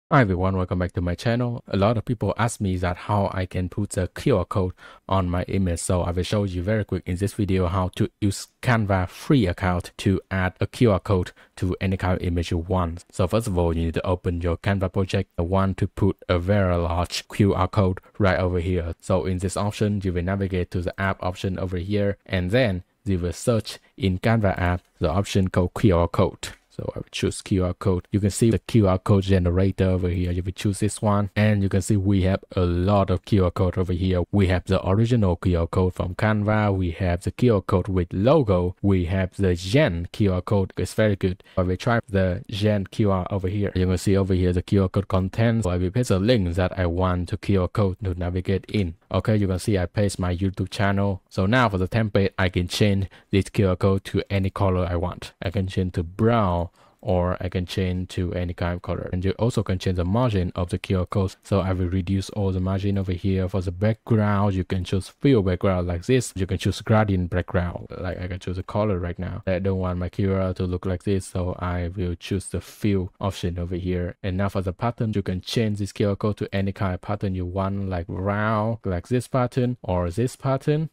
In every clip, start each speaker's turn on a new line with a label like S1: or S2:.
S1: Hi everyone, welcome back to my channel. A lot of people ask me that how I can put a QR code on my image. So I will show you very quick in this video how to use Canva free account to add a QR code to any kind of image you want. So first of all, you need to open your Canva project. I want to put a very large QR code right over here. So in this option, you will navigate to the app option over here, and then you will search in Canva app the option called QR code. So I will choose QR code. You can see the QR code generator over here. You will choose this one, and you can see we have a lot of QR code over here. We have the original QR code from Canva. We have the QR code with logo. We have the Gen QR code. It's very good. I will try the Gen QR over here. You can see over here the QR code content. So I will paste a link that I want to QR code to navigate in. Okay, you can see I paste my YouTube channel. So now for the template, I can change this QR code to any color I want. I can change to brown, or I can change to any kind of color. And you also can change the margin of the QR code. So I will reduce all the margin over here. For the background, you can choose fill background like this. You can choose gradient background. Like I can choose a color right now. I don't want my QR to look like this, so I will choose the fill option over here. And now for the pattern, you can change this QR code to any kind of pattern you want, like round, like this pattern, or this pattern,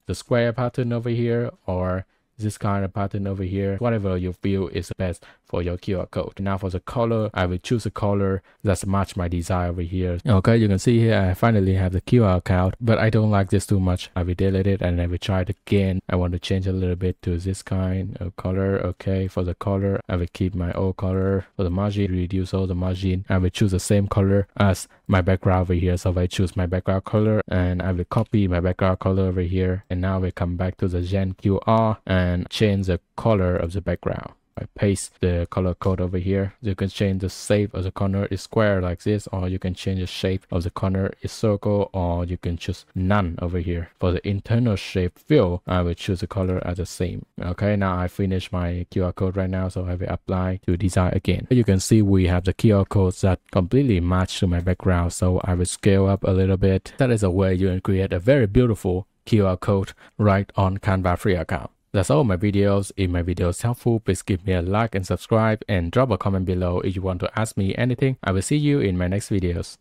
S1: the square pattern over here, or this kind of pattern over here. Whatever you feel is best for your QR code. Now for the color, I will choose a color that's match my design over here. Okay, you can see here I finally have the QR account, but I don't like this too much. I will delete it and I will try it again. I want to change a little bit to this kind of color. Okay, for the color, I will keep my old color. For the margin, reduce all the margin. I will choose the same color as my background over here. So I choose my background color, and I will copy my background color over here. And now we come back to the Gen QR and change the color of the background. I paste the color code over here. You can change the shape of the corner is square like this, or you can change the shape of the corner is circle, or you can choose none over here. For the internal shape fill, I will choose the color as the same. Okay, now I finish my QR code right now, so I will apply to design again. You can see we have the QR codes that completely match to my background, so I will scale up a little bit. That is a way you can create a very beautiful QR code right on Canva free account. That's all my videos. If my video is helpful, please give me a like and subscribe, and drop a comment below if you want to ask me anything. I will see you in my next videos.